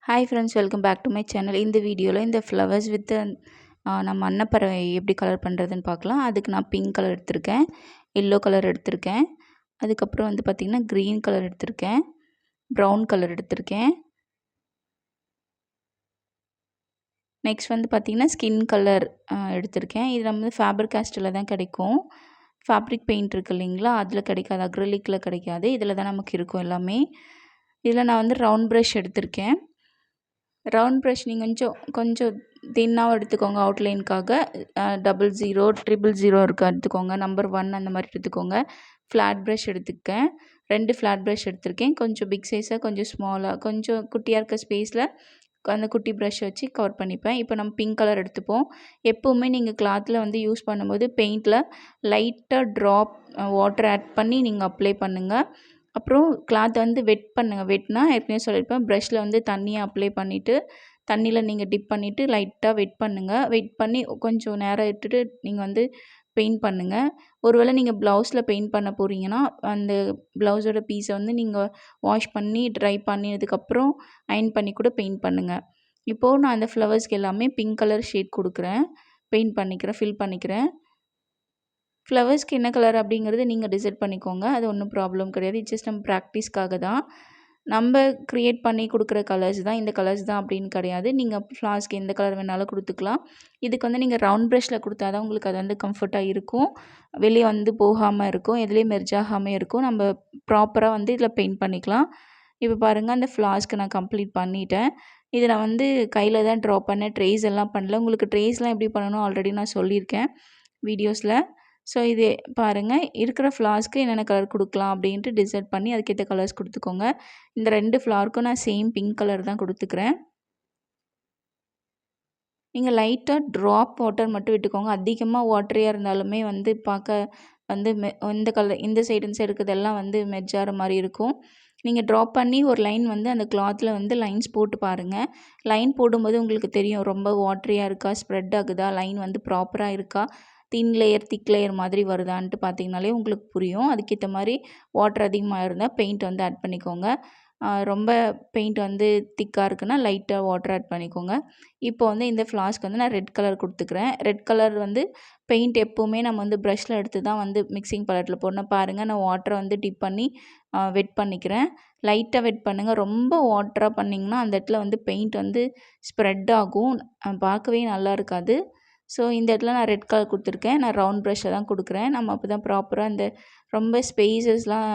Hi friends, welcome back to my channel. இந்த வீடியோவில் இந்த ஃப்ளவர்ஸ் வித் நம்ம அன்னப்பறவை எப்படி கலர் பண்ணுறதுன்னு பார்க்கலாம். அதுக்கு நான் பிங்க் கலர் எடுத்திருக்கேன், எல்லோ கலர் எடுத்திருக்கேன், அதுக்கப்புறம் வந்து பார்த்திங்கன்னா க்ரீன் கலர் எடுத்திருக்கேன், ப்ரௌன் கலர் எடுத்திருக்கேன். நெக்ஸ்ட் வந்து பார்த்திங்கன்னா ஸ்கின் கலர் எடுத்திருக்கேன். இது நம்ம ஃபேபர் கேஸ்டில் தான் கிடைக்கும். ஃபேப்ரிக் பெயிண்ட் இருக்குது இல்லைங்களா, அதில் கிடைக்காது, அக்ரிலிக்கில் கிடைக்காது, இதில் தான் நமக்கு இருக்கும் எல்லாமே. இதில் நான் வந்து ரவுண்ட் ப்ரஷ் எடுத்திருக்கேன். ரவுண்ட் ப்ரஷ் நீங்கள் கொஞ்சம் தின்னாகவும் எடுத்துக்கோங்க. அவுட்லைனுக்காக 00, 000 இருக்குது எடுத்துக்கோங்க. நம்பர் 1 அந்த மாதிரி எடுத்துக்கோங்க. ஃப்ளாட் ப்ரஷ் எடுத்துக்கேன். 2 ஃப்ளாட் ப்ரஷ் எடுத்திருக்கேன். கொஞ்சம் பிக் சைஸாக, கொஞ்சம் ஸ்மாலாக, கொஞ்சம் குட்டியாக இருக்க ஸ்பேஸில் அந்த குட்டி ப்ரஷ் வச்சு கவர் பண்ணிப்பேன். இப்போ நம்ம பிங்க் கலர் எடுத்துப்போம். எப்போவுமே நீங்கள் கிளாத்தில் வந்து யூஸ் பண்ணும்போது பெயிண்டில் லைட்டாக ட்ராப் வாட்டர் ஆட் பண்ணி நீங்கள் அப்ளை பண்ணுங்கள். அப்புறம் கிளாத்தை வந்து வெட் பண்ணுங்கள். வெட்னா ஏற்கனவே சொல்லியிருப்பேன், ப்ரஷ்ஷில் வந்து தண்ணியை அப்ளை பண்ணிவிட்டு தண்ணியில் நீங்கள் டிப் பண்ணிவிட்டு லைட்டாக வெட் பண்ணுங்கள். வெட் பண்ணி கொஞ்சம் நேரம் இட்டுட்டு நீங்கள் வந்து பெயிண்ட் பண்ணுங்கள். ஒருவேளை நீங்கள் ப்ளவுஸில் பெயிண்ட் பண்ண போகிறீங்கன்னா அந்த ப்ளவுஸோட பீஸை வந்து நீங்கள் வாஷ் பண்ணி ட்ரை பண்ணினதுக்கப்புறம் அயர்ன் பண்ணி கூட பெயிண்ட் பண்ணுங்கள். இப்போது நான் அந்த ஃப்ளவர்ஸ்க்கு எல்லாமே பிங்க் கலர் ஷேட் கொடுக்குறேன், பெயிண்ட் பண்ணிக்கிறேன், ஃபில் பண்ணிக்கிறேன். ஃப்ளவர்ஸ்க்கு என்ன கலர் அப்படிங்கிறது நீங்கள் டிசைட் பண்ணிக்கோங்க, அது ஒன்றும் ப்ராப்ளம் கிடையாது. ஜஸ்ட் நம்ம ப்ராக்டிஸ்க்காக தான். நம்ம க்ரியேட் பண்ணி கொடுக்குற கலர்ஸ் தான், இந்த கலர்ஸ் தான் அப்படின்னு கிடையாது. நீங்கள் ஃப்ளார்ஸ்க்கு எந்த கலர் வேணாலும் கொடுத்துக்கலாம். இதுக்கு வந்து நீங்கள் ரவுண்ட் ப்ரஷில் கொடுத்தா தான் உங்களுக்கு அது வந்து கம்ஃபர்ட்டாக இருக்கும், வெளியே வந்து போகாமல் இருக்கும், எதுலேயும் மெர்ஜ் ஆகாமல் இருக்கும். நம்ம ப்ராப்பராக வந்து இதில் பெயிண்ட் பண்ணிக்கலாம். இப்போ பாருங்கள், அந்த ஃப்ளார்ஸ்க்கு நான் கம்ப்ளீட் பண்ணிட்டேன். இது நான் வந்து கையில் தான் ட்ரா பண்ணேன், ட்ரேஸ் எல்லாம் பண்ணல. உங்களுக்கு ட்ரேஸ்லாம் எப்படி பண்ணணும் ஆல்ரெடி நான் சொல்லியிருக்கேன் வீடியோஸில். ஸோ இது பாருங்கள், இருக்கிற ஃப்ளார்ஸ்க்கு என்னென்ன கலர் கொடுக்கலாம் அப்படின்ட்டு டிசைட் பண்ணி அதுக்கேற்ற கலர்ஸ் கொடுத்துக்கோங்க. இந்த 2 ஃப்ளார்க்கும் நான் சேம் பிங்க் கலர் தான் கொடுத்துக்கிறேன். நீங்கள் லைட்டாக ட்ராப் வாட்டர் மட்டும் விட்டுக்கோங்க. அதிகமாக வாட்டரியாக இருந்தாலுமே வந்து பார்க்க வந்து இந்த கலர் இந்த சைடு இருக்கிறதெல்லாம் வந்து மெர்ஜாகிற மாதிரி இருக்கும். நீங்கள் ட்ராப் பண்ணி ஒரு லைன் வந்து அந்த கிளாத்தில் வந்து லைன்ஸ் போட்டு பாருங்கள். லைன் போடும்போது உங்களுக்கு தெரியும் ரொம்ப வாட்டரியாக இருக்கா, ஸ்ப்ரெட் ஆகுதா, லைன் வந்து ப்ராப்பராக இருக்கா, தின் லேயர் திக் லேயர் மாதிரி வருதான்ட்டு பார்த்தீங்கனாலே உங்களுக்கு புரியும். அதுக்கேற்ற மாதிரி வாட்டர் அதிகமாக இருந்தால் பெயிண்ட் வந்து ஆட் பண்ணிக்கோங்க. ரொம்ப பெயிண்ட் வந்து திக்காக இருக்குன்னா லைட்டாக வாட்டர் ஆட் பண்ணிக்கோங்க. இப்போ வந்து இந்த ஃப்ளாஸ்க்கு வந்து நான் ரெட் கலர் கொடுத்துக்கிறேன். ரெட் கலர் வந்து பெயிண்ட் எப்போவுமே நம்ம வந்து ப்ரஷ்ஷில் எடுத்து தான் வந்து மிக்சிங் பலட்டில் போடணும். பாருங்கள், நான் வாட்டரை வந்து டிப் பண்ணி வெட் பண்ணிக்கிறேன். லைட்டாக வெட் பண்ணுங்கள். ரொம்ப வாட்டராக பண்ணிங்கன்னா அந்த இடத்துல வந்து பெயிண்ட் வந்து ஸ்ப்ரெட் ஆகும், பார்க்கவே நல்லா இருக்காது. ஸோ இந்த இடத்துல நான் ரெட் கலர் கொடுத்துருக்கேன். நான் ரவுண்ட் ப்ரஷ்ஷை தான் கொடுக்குறேன். நம்ம அப்போ தான் ப்ராப்பராக இந்த ரொம்ப ஸ்பேஸஸ்லாம்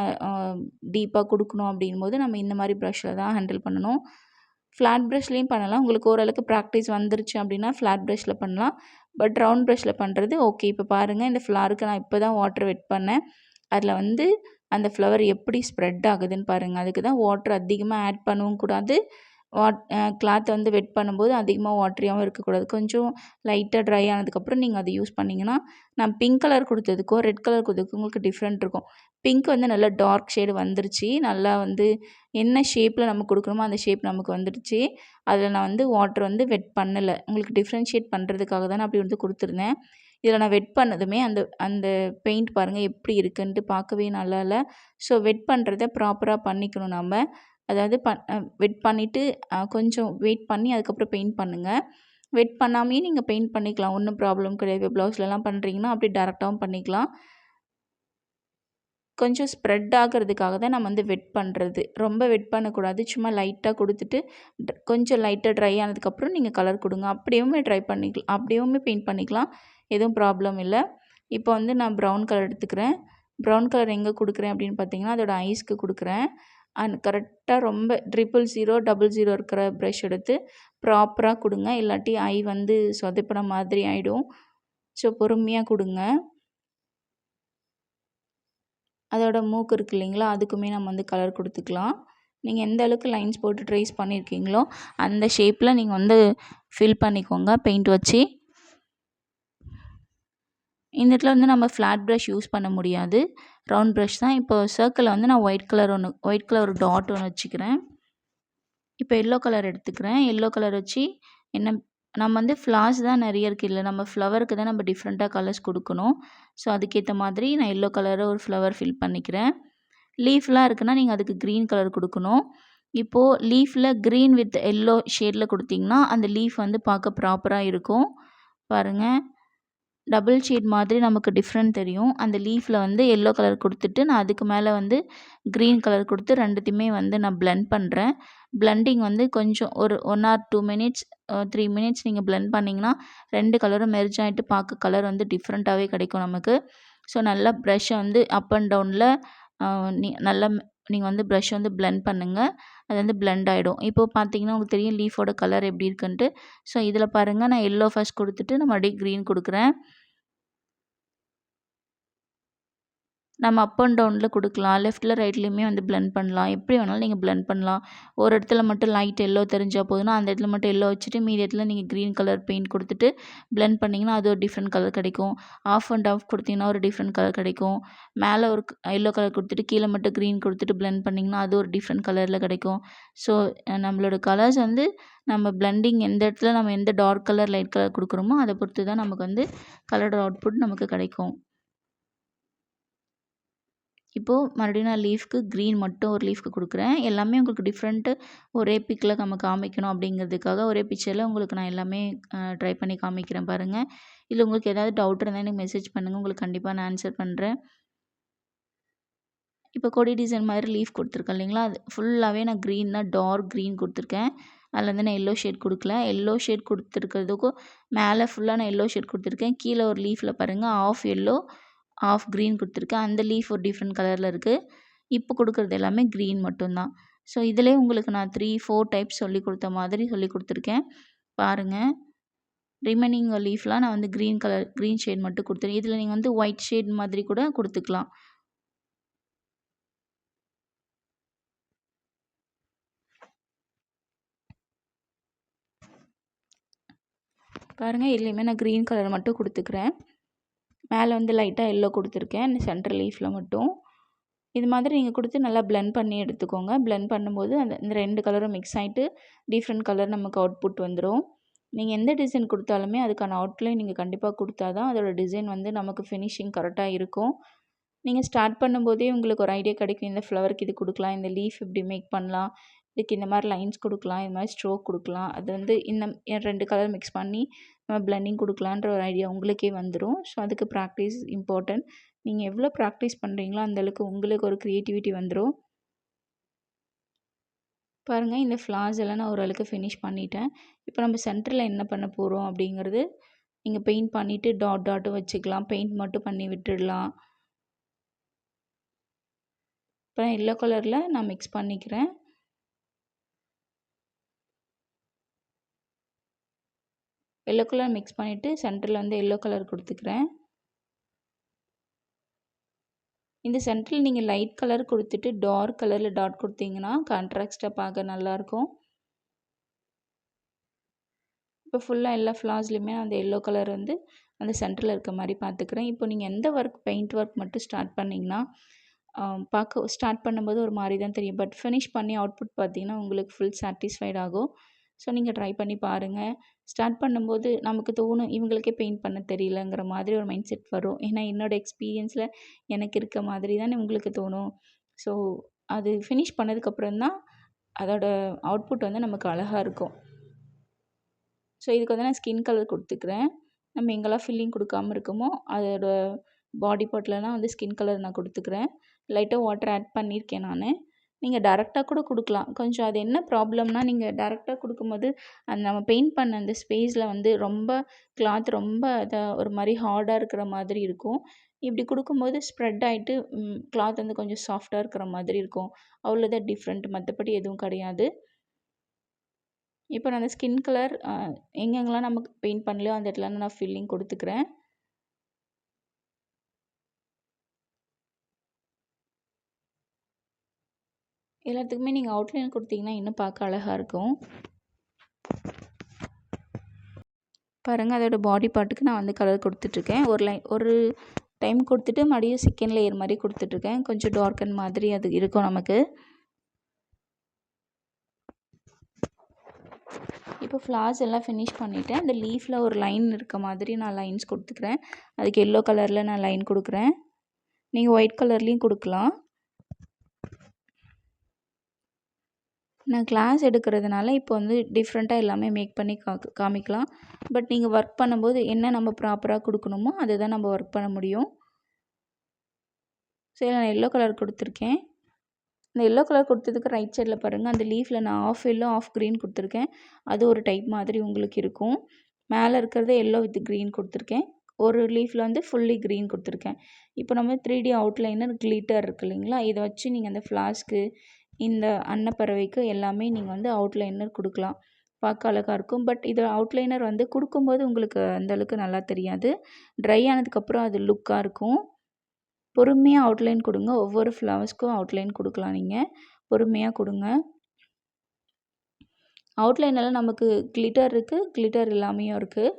டீப்பாக கொடுக்கணும் அப்படிங்கும்போது நம்ம இந்த மாதிரி ப்ரஷ்ஷில் தான் ஹேண்டில் பண்ணணும். ஃப்ளாட் ப்ரஷ்லேயும் பண்ணலாம். உங்களுக்கு ஓரளவுக்கு ப்ராக்டிஸ் வந்துருச்சு அப்படின்னா ஃப்ளாட் ப்ரஷ்ஷில் பண்ணலாம். பட் ரவுண்ட் ப்ரஷ்ஷில் பண்ணுறது ஓகே. இப்போ பாருங்கள், இந்த ஃப்ளாருக்கு நான் இப்போ தான் வாட்டர் வெட் பண்ணேன். அதில் வந்து அந்த ஃப்ளவர் எப்படி ஸ்ப்ரெட் ஆகுதுன்னு பாருங்கள். அதுக்கு தான் வாட்டர் அதிகமாக ஆட் பண்ணவும் கூடாது. கிளாத்தை வந்து வெட் பண்ணும்போது அதிகமாக வாட்டரியாகவும் இருக்கக்கூடாது. கொஞ்சம் லைட்டாக ட்ரை ஆனதுக்கப்புறம் நீங்கள் அதை யூஸ் பண்ணிங்கன்னா, நான் பிங்க் கலர் கொடுத்ததுக்கும் ரெட் கலர் கொடுத்ததுக்கும் உங்களுக்கு டிஃப்ரெண்ட் இருக்கும். பிங்க் வந்து நல்லா டார்க் ஷேடு வந்துருச்சு, நல்லா வந்து என்ன ஷேப்பில் நம்ம கொடுக்கணுமோ அந்த ஷேப் நமக்கு வந்துடுச்சு. அதில் நான் வந்து வாட்டர் வந்து வெட் பண்ணலை, உங்களுக்கு டிஃப்ரென்ஷியேட் பண்ணுறதுக்காக தான் நான் அப்படி வந்து கொடுத்துருந்தேன். இதில் நான் வெட் பண்ணதுமே அந்த அந்த பெயிண்ட் பாருங்கள் எப்படி இருக்குன்ட்டு, பார்க்கவே நல்லா இல்லை. ஸோ வெட் பண்ணுறத ப்ராப்பராக பண்ணிக்கணும் நம்ம. அதாவது வெட் பண்ணிவிட்டு கொஞ்சம் வெயிட் பண்ணி அதுக்கப்புறம் பெயிண்ட் பண்ணுங்கள். வெட் பண்ணாமையே நீங்கள் பெயிண்ட் பண்ணிக்கலாம், ஒன்றும் ப்ராப்ளம் கிடையாது. ப்ளவுஸ்லலாம் பண்ணுறீங்கன்னா அப்படி டேரெக்டாகவும் பண்ணிக்கலாம். கொஞ்சம் ஸ்ப்ரெட் ஆகிறதுக்காக தான் நம்ம வந்து வெட் பண்ணுறது. ரொம்ப வெட் பண்ணக்கூடாது, சும்மா லைட்டாக கொடுத்துட்டு கொஞ்சம் லைட்டாக ட்ரை ஆனதுக்கப்புறம் நீங்கள் கலர் கொடுங்க. அப்படியுமே அப்படியுமே பெயிண்ட் பண்ணிக்கலாம், எதுவும் ப்ராப்ளம் இல்லை. இப்போ வந்து நான் ப்ரௌன் கலர் எடுத்துக்கிறேன். ப்ரௌன் கலர் எங்கே கொடுக்குறேன் அப்படின்னு பார்த்தீங்கன்னா அதோட ஐஸ்க்கு கொடுக்குறேன். கரெக்டாக ரொம்ப 000, 00 இருக்கிற ப்ரஷ் எடுத்து ப்ராப்பராக கொடுங்க. இல்லாட்டி ஐ வந்து சொதப்பின மாதிரி ஆகிடும். ஸோ பொறுமையாக கொடுங்க. அதோட மூக்கு இருக்குது இல்லைங்களா, அதுக்குமே நம்ம வந்து கலர் கொடுத்துக்கலாம். நீங்கள் எந்த அளவுக்கு லைன்ஸ் போட்டு ட்ரேஸ் பண்ணியிருக்கீங்களோ அந்த ஷேப்பில் நீங்கள் வந்து ஃபில் பண்ணிக்கோங்க பெயிண்ட் வச்சு. இந்த இடத்துல வந்து நம்ம ஃப்ளாட் ப்ரஷ் யூஸ் பண்ண முடியாது, ரவுண்ட் ப்ரஷ் தான். இப்போ சர்க்கிளில் வந்து நான் ஒயிட் கலர் ஒரு டாட் ஒன்று வச்சுக்கிறேன். இப்போ எல்லோ கலர் எடுத்துக்கிறேன். எல்லோ கலர் வச்சு நம்ம வந்து ஃப்ளார்ஸ் தான் நிறைய இருக்குது, இல்லை நம்ம ஃப்ளவருக்கு தான் நம்ம டிஃப்ரெண்ட்டாக கலர்ஸ் கொடுக்கணும். ஸோ அதுக்கேற்ற மாதிரி நான் எல்லோ கலரை ஒரு ஃப்ளவர் ஃபில் பண்ணிக்கிறேன். லீஃப்லாம் இருக்குன்னா நீங்கள் அதுக்கு க்ரீன் கலர் கொடுக்கணும். இப்போது லீஃபில் க்ரீன் வித் எல்லோ ஷேடில் கொடுத்திங்கன்னா அந்த லீஃப் வந்து பார்க்க ப்ராப்பராக இருக்கும். பாருங்கள், டபுள் ஷேட் மாதிரி நமக்கு டிஃப்ரெண்ட் தெரியும். அந்த லீஃபில் வந்து எல்லோ கலர் கொடுத்துட்டு நான் அதுக்கு மேலே வந்து க்ரீன் கலர் கொடுத்து ரெண்டுத்தையுமே வந்து நான் பிளெண்ட் பண்ணுறேன். பிளெண்டிங் வந்து கொஞ்சம் ஒரு 1 ஆர் 2 மினிட்ஸ் 3 மினிட்ஸ் நீங்கள் பிளெண்ட் பண்ணிங்கன்னா 2 கலரும் மெர்ஜ் ஆகிட்டு பார்க்க கலர் வந்து டிஃப்ரெண்ட்டாகவே கிடைக்கும் நமக்கு. ஸோ நல்லா ப்ரஷ்ஷை வந்து அப் அண்ட் டவுனில் நல்லா நீங்கள் வந்து ப்ரஷ் வந்து பிளெண்ட் பண்ணுங்கள். அது வந்து பிளெண்ட் ஆகிடும். இப்போது பார்த்தீங்கன்னா உங்களுக்கு தெரியும் லீஃபோட கலர் எப்படி இருக்குன்ட்டு. ஸோ இதில் பாருங்கள், நான் எல்லோ ஃபர்ஸ்ட் கொடுத்துட்டு நான் மறுபடியும் க்ரீன் கொடுக்குறேன். நம்ம அப் அண்ட் டவுனில் கொடுக்கலாம். லெஃப்ட்டில் ரைட்லேயுமே வந்து பிளெண்ட் பண்ணலாம். எப்படி வேணாலும் நீங்கள் பிளெண்ட் பண்ணலாம். ஒரு இடத்துல மட்டும் லைட் எல்லோ தெரிஞ்சால் போதும்னா அந்த இடத்துல மட்டும் எல்லோ வச்சுட்டு மீதி இடத்துல நீங்கள் க்ரீன் கலர் பெயிண்ட் கொடுத்துட்டு பிளெண்ட் பண்ணிங்கன்னா அது ஒரு டிஃப்ரெண்ட் கலர் கிடைக்கும். ஆஃப் அண்ட் ஆஃப் கொடுத்தீங்கன்னா ஒரு டிஃப்ரெண்ட் கலர் கிடைக்கும். மேலே ஒரு எல்லோ கலர் கொடுத்துட்டு கீழே மட்டும் க்ரீன் கொடுத்துட்டு பிளெண்ட் பண்ணிங்கன்னா அது ஒரு டிஃப்ரெண்ட் கலரில் கிடைக்கும். ஸோ நம்மளோட கலர்ஸ் வந்து நம்ம பிளெண்டிங் எந்த இடத்துல நம்ம எந்த டார்க் கலர் லைட் கலர் கொடுக்குறோமோ அதை பொறுத்து தான் நமக்கு வந்து கலரோட அவுட்புட் நமக்கு கிடைக்கும். இப்போது மறுபடியும் நான் லீஃப்க்கு க்ரீன் மட்டும் ஒரு லீஃப்க்கு கொடுக்குறேன். எல்லாமே உங்களுக்கு டிஃப்ரெண்ட்டு ஒரே பிக்கில் நம்ம காமிக்கணும் அப்படிங்கிறதுக்காக ஒரே பிக்சரில் உங்களுக்கு நான் எல்லாமே ட்ரை பண்ணி காமிக்கிறேன் பாருங்கள். இதில் உங்களுக்கு ஏதாவது டவுட் இருந்தால் எனக்கு மெசேஜ் பண்ணுங்கள். உங்களுக்கு கண்டிப்பாக நான் ஆன்சர் பண்ணுறேன். இப்போ கொடி டிசைன் மாதிரி லீஃப் கொடுத்துருக்கேன் இல்லைங்களா, அது ஃபுல்லாகவே நான் க்ரீன் தான், டார்க் க்ரீன் கொடுத்துருக்கேன். அதில் வந்து நான் எல்லோ ஷேட் கொடுக்கல. எல்லோ ஷேட் கொடுத்துருக்கிறதுக்கும் மேலே ஃபுல்லாக நான் எல்லோ ஷேட் கொடுத்துருக்கேன். கீழே ஒரு லீஃபில் பாருங்கள் ஆஃப் எல்லோ ஆஃப் க்ரீன் கொடுத்துருக்கேன். அந்த லீஃப் ஒரு டிஃப்ரெண்ட் கலரில் இருக்குது. இப்போ கொடுக்குறது எல்லாமே க்ரீன் மட்டும்தான். ஸோ இதிலே உங்களுக்கு நான் 3, 4 டைப்ஸ் சொல்லி கொடுத்த மாதிரி சொல்லி கொடுத்துருக்கேன். பாருங்கள், ரிமைனிங் லீஃப்லாம் நான் வந்து க்ரீன் ஷேட் மட்டும் கொடுத்துருக்கேன். இதில் நீங்கள் வந்து ஒயிட் ஷேட் மாதிரி கூட கொடுத்துக்கலாம். பாருங்கள், இதுலேயுமே நான் க்ரீன் கலர் மட்டும் கொடுத்துக்கிறேன். மேலே வந்து லைட்டாக எல்லோ கொடுத்துருக்கேன் சென்டர் லீஃபில் மட்டும். இது மாதிரி நீங்கள் கொடுத்து நல்லா பிளெண்ட் பண்ணி எடுத்துக்கோங்க. பிளெண்ட் பண்ணும்போது இந்த 2 கலரும் மிக்ஸ் ஆகிட்டு டிஃப்ரெண்ட் கலர் நமக்கு அவுட்புட் வந்துடும். நீங்கள் எந்த டிசைன் கொடுத்தாலுமே அதுக்கான அவுட்லைன் நீங்கள் கண்டிப்பாக கொடுத்தா தான் அதோட டிசைன் வந்து நமக்கு ஃபினிஷிங் கரெக்டாக இருக்கும். நீங்கள் ஸ்டார்ட் பண்ணும்போதே உங்களுக்கு ஒரு ஐடியா கிடைக்கும். இந்த ஃப்ளவருக்கு இது கொடுக்கலாம், இந்த லீஃப் இப்படி மேக் பண்ணலாம், இதுக்கு இந்த மாதிரி லைன்ஸ் கொடுக்கலாம், இது மாதிரி ஸ்ட்ரோக் கொடுக்கலாம், அது வந்து இந்த 2 கலர் மிக்ஸ் பண்ணி நம்ம பிளெண்டிங் கொடுக்கலான்ற ஒரு ஐடியா உங்களுக்கே வந்துடும். ஸோ அதுக்கு ப்ராக்டிஸ் இம்பார்ட்டன்ட். நீங்கள் எவ்வளோ ப்ராக்டிஸ் பண்ணுறீங்களோ அந்தளவுக்கு உங்களுக்கு ஒரு க்ரியேட்டிவிட்டி வந்துடும். பாருங்கள், இந்த ஃப்ளார்ஸ் எல்லாம் நான் ஓரளவுக்கு ஃபினிஷ் பண்ணிட்டேன். இப்போ நம்ம சென்டரில் என்ன பண்ண போகிறோம் அப்படிங்கிறது நீங்கள் பெயிண்ட் பண்ணிவிட்டு டாட் டாட்டும் வச்சுக்கலாம். பெயிண்ட் மட்டும் பண்ணி விட்டுடலாம். இப்போ எல்லோ கலரில் நான் மிக்ஸ் பண்ணிக்கிறேன். எல்லோ கலர் மிக்ஸ் பண்ணிவிட்டு சென்டரில் வந்து எல்லோ கலர் கொடுத்துக்கிறேன். இந்த சென்டரில் நீங்கள் லைட் கலர் கொடுத்துட்டு டார்க் கலரில் டாட் கொடுத்தீங்கன்னா கான்ட்ராஸ்ட்டாக பார்க்க நல்லாயிருக்கும். இப்போ ஃபுல்லாக எல்லா ஃப்ளார்ஸ்லையுமே அந்த எல்லோ கலர் வந்து அந்த சென்டரில் இருக்க மாதிரி பார்த்துக்கிறேன். இப்போ நீங்கள் எந்த ஒர்க் பெயிண்ட் ஒர்க் மட்டும் ஸ்டார்ட் பண்ணிங்கன்னா பார்க்க ஸ்டார்ட் பண்ணும்போது ஒரு மாதிரி தான் தெரியும். பட் ஃபினிஷ் பண்ணி அவுட்புட் பார்த்தீங்கன்னா உங்களுக்கு ஃபுல் சாட்டிஸ்ஃபைட் ஆகும். ஸோ நீங்கள் ட்ரை பண்ணி பாருங்கள். ஸ்டார்ட் பண்ணும்போது நமக்கு தோணும் இவங்களுக்கே பெயிண்ட் பண்ண தெரியலங்கிற மாதிரி ஒரு மைண்ட் செட் வரும். ஏன்னா என்னோடய எக்ஸ்பீரியன்ஸில் எனக்கு இருக்க மாதிரி தானே உங்களுக்கு தோணும். ஸோ அது ஃபினிஷ் பண்ணதுக்கப்புறம் தான் அதோட அவுட்புட் வந்து நமக்கு அழகாக இருக்கும். ஸோ இதுக்கு வந்து நான் ஸ்கின் கலர் கொடுத்துக்கிறேன். நம்ம எங்கெல்லாம் ஃபில்லிங் கொடுக்காம இருக்கோமோ அதோட பாடி பார்ட்லலாம் வந்து ஸ்கின் கலர் நான் கொடுத்துக்கிறேன். லைட்டாக வாட்டர் ஆட் பண்ணியிருக்கேன் நான். நீங்கள் டேரெக்டாக கூட கொடுக்கலாம். கொஞ்சம் அது என்ன ப்ராப்ளம்னா நீங்கள் டேரெக்டாக கொடுக்கும்போது அந்த நம்ம பெயிண்ட் பண்ண அந்த ஸ்பேஸில் வந்து ரொம்ப கிளாத் ரொம்ப ஒரு மாதிரி ஹார்டாக இருக்கிற மாதிரி இருக்கும். இப்படி கொடுக்கும்போது ஸ்ப்ரெட் ஆகிட்டு கிளாத் வந்து கொஞ்சம் சாஃப்டாக இருக்கிற மாதிரி இருக்கும். அவ்வளோதான் டிஃப்ரெண்ட், மற்றபடி எதுவும் கிடையாது. இப்போ நான் அந்த ஸ்கின் கலர் எங்கெங்கெல்லாம் நமக்கு பெயிண்ட் பண்ணலையோ அந்த இடத்துல நான் ஃபில்லிங் கொடுத்துக்கிறேன். எல்லாத்துக்குமே நீங்கள் அவுட்லைன் கொடுத்தீங்கன்னா இன்னும் பார்க்க அழகாக இருக்கும். பாருங்கள், அதோட பாடி பார்ட்டுக்கு நான் வந்து கலர் கொடுத்துட்ருக்கேன். ஒரு டைம் கொடுத்துட்டு மறுபடியும் செகண்ட் லேயர் மாதிரி கொடுத்துட்ருக்கேன். கொஞ்சம் டார்க்கன் மாதிரி அது இருக்கும் நமக்கு. இப்போ ஃப்ளார்ஸ் எல்லாம் ஃபினிஷ் பண்ணிவிட்டேன். அந்த லீஃபில் ஒரு லைன் இருக்க மாதிரி நான் லைன்ஸ் கொடுத்துக்கிறேன். அதுக்கு எல்லோ கலரில் நான் லைன் கொடுக்குறேன். நீங்கள் ஒயிட் கலர்லேயும் கொடுக்கலாம். நான் கிளாஸ் எடுக்கிறதுனால இப்போ வந்து டிஃப்ரெண்ட்டாக எல்லாமே மேக் பண்ணி காமிக்கலாம். பட் நீங்கள் ஒர்க் பண்ணும்போது என்ன நம்ம ப்ராப்பராக கொடுக்கணுமோ அதுதான் நம்ம ஒர்க் பண்ண முடியும். சரி, நான் எல்லோ கலர் கொடுத்துருக்கேன். இந்த எல்லோ கலர் கொடுத்ததுக்கு ரைட் சைடில் பாருங்கள், அந்த லீஃபில் நான் ஆஃப் எல்லோ ஆஃப் க்ரீன் கொடுத்துருக்கேன். அது ஒரு டைப் மாதிரி உங்களுக்கு இருக்கும். மேலே இருக்கிறது எல்லோ வித் க்ரீன் கொடுத்துருக்கேன். ஒரு லீஃபில் வந்து ஃபுல்லி க்ரீன் கொடுத்துருக்கேன். இப்போ நம்ம 3D அவுட்லைனர் கிளிட்டர் இருக்குது இல்லைங்களா, இதை வச்சு நீங்கள் அந்த ஃப்ளாஸ்க்கு இந்த அன்னப்பறவைக்கு எல்லாமே நீங்கள் வந்து அவுட்லைனர் கொடுக்கலாம். பார்க்க அழகாக இருக்கும். பட் இது அவுட்லைனர் வந்து கொடுக்கும்போது உங்களுக்கு அந்தளவுக்கு நல்லா தெரியாது. ட்ரை ஆனதுக்கப்புறம் அது லுக்காக இருக்கும். பொறுமையாக அவுட்லைன் கொடுங்க. ஒவ்வொரு ஃப்ளவர்ஸ்க்கும் அவுட்லைன் கொடுக்கலாம். நீங்கள் பொறுமையாக கொடுங்க. அவுட்லைனெல்லாம் நமக்கு கிளிட்டர் இருக்குது, கிளிட்டர் இல்லாமையும் இருக்குது.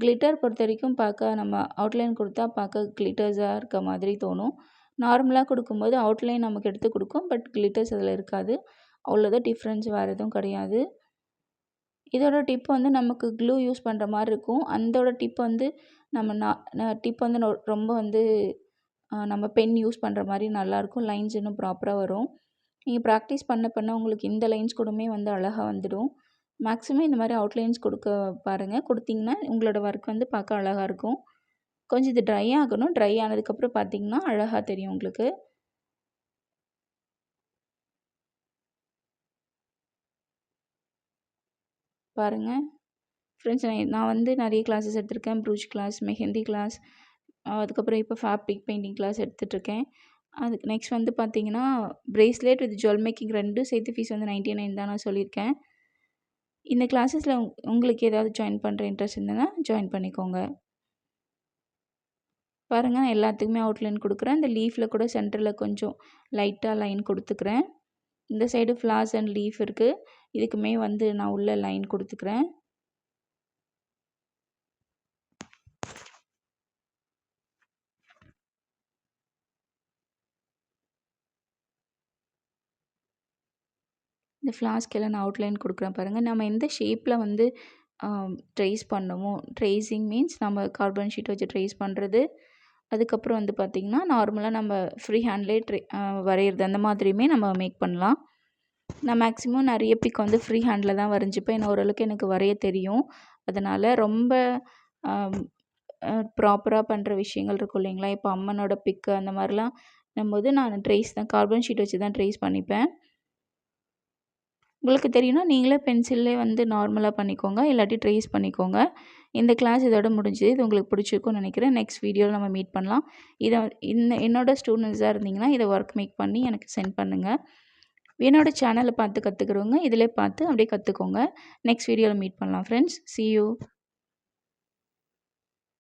கிளிட்டர் பொறுத்த வரைக்கும் பார்க்க நம்ம அவுட்லைன் கொடுத்தா பார்க்க கிளிட்டர்ஸாக இருக்க மாதிரி தோணும். நார்மலாக கொடுக்கும்போது அவுட்லைன் நமக்கு எடுத்து கொடுக்கும். பட் கிளிட்டர்ஸ் அதில் இருக்காது. அவ்வளோதான் டிஃப்ரென்ஸ், வேறு எதுவும் கிடையாது. இதோட டிப் வந்து நமக்கு க்ளூ யூஸ் பண்ணுற மாதிரி இருக்கும். அந்தோட டிப் வந்து நம்ம டிப் வந்து ரொம்ப வந்து நம்ம பென் யூஸ் பண்ணுற மாதிரி நல்லாயிருக்கும். லைன்ஸ் இன்னும் ப்ராப்பராக வரும். நீங்கள் ப்ராக்டிஸ் பண்ண பண்ண உங்களுக்கு இந்த லைன்ஸ் கூடமே வந்து அழகாக வந்துடும். மேக்ஸிமம் இந்த மாதிரி அவுட்லைன்ஸ் கொடுக்க பாருங்கள். கொடுத்தீங்கன்னா உங்களோட ஒர்க் வந்து பார்க்க அழகாக இருக்கும். கொஞ்சம் இது ட்ரை ஆகணும். ட்ரை ஆனதுக்கப்புறம் பார்த்தீங்கன்னா அழகாக தெரியும் உங்களுக்கு. பாருங்கள் ஃப்ரெண்ட்ஸ், நான் வந்து நிறைய கிளாஸஸ் எடுத்திருக்கேன். ப்ரூச் கிளாஸ், மெஹந்தி கிளாஸ், அதுக்கப்புறம் இப்போ ஃபேப்ரிக் பெயிண்டிங் கிளாஸ் எடுத்துகிட்ருக்கேன். அதுக்கு நெக்ஸ்ட் வந்து பார்த்தீங்கன்னா ப்ரேஸ்லெட் வித் ஜுவல் மேக்கிங் ரெண்டும் சேர்த்து ஃபீஸ் வந்து 99 தான் நான் சொல்லியிருக்கேன். இந்த கிளாஸஸில் உங்களுக்கு ஏதாவது ஜாயின் பண்ணுற இன்ட்ரெஸ்ட் இருந்ததுன்னா ஜாயின் பண்ணிக்கோங்க. பாருங்கள், நான் எல்லாத்துக்குமே அவுட்லைன் கொடுக்குறேன். இந்த லீஃபில் கூட சென்டரில் கொஞ்சம் லைட்டாக லைன் கொடுத்துக்கிறேன். இந்த சைடு ஃப்ளார்ஸ் அண்ட் லீஃப் இருக்குது. இதுக்குமே வந்து நான் உள்ள லைன் கொடுத்துக்கிறேன். இந்த ஃப்ளாஸ்க்கெல்லாம் நான் அவுட்லைன் கொடுக்குறேன் பாருங்கள். நம்ம எந்த ஷேப்பில் வந்து ட்ரேஸ் பண்ணமோ, ட்ரேஸிங் மீன்ஸ் நம்ம கார்பன் ஷீட் வச்சு ட்ரேஸ் பண்ணுறது. அதுக்கப்புறம் வந்து பார்த்திங்கன்னா நார்மலாக நம்ம ஃப்ரீ ஹேண்ட்லேயே வரைகிறது, அந்த மாதிரியுமே நம்ம மேக் பண்ணலாம். நான் மேக்ஸிமம் நிறைய பிக் வந்து ஃப்ரீ ஹேண்டில் தான் வரைஞ்சிப்பேன். ஏன்னா ஓரளவுக்கு எனக்கு வரைய தெரியும். அதனால் ரொம்ப ப்ராப்பராக பண்ணுற விஷயங்கள் இருக்கும் இல்லைங்களா, இப்போ அம்மனோட பிக்கு அந்த மாதிரிலாம் போது நான் ட்ரேஸ் தான், கார்பன் ஷீட் வச்சு தான் ட்ரேஸ் பண்ணிப்பேன். உங்களுக்கு தெரியும்னா நீங்களே பென்சில்லே வந்து நார்மலாக பண்ணிக்கோங்க, இல்லாட்டி ட்ரேஸ் பண்ணிக்கோங்க. இந்த கிளாஸ் இதோட முடிஞ்சுது. இது உங்களுக்கு பிடிச்சிருக்கும்னு நினைக்கிறேன். நெக்ஸ்ட் வீடியோவில் நம்ம மீட் பண்ணலாம். இதை என்னோட ஸ்டூடெண்ட்ஸாக இருந்தீங்கன்னா இதை ஒர்க் மேக் பண்ணி எனக்கு சென்ட் பண்ணுங்கள். என்னோட சேனலை பார்த்து கற்றுக்குறவங்க இதிலே பார்த்து அப்படியே கற்றுக்கோங்க. நெக்ஸ்ட் வீடியோவில் மீட் பண்ணலாம் ஃப்ரெண்ட்ஸ். see you.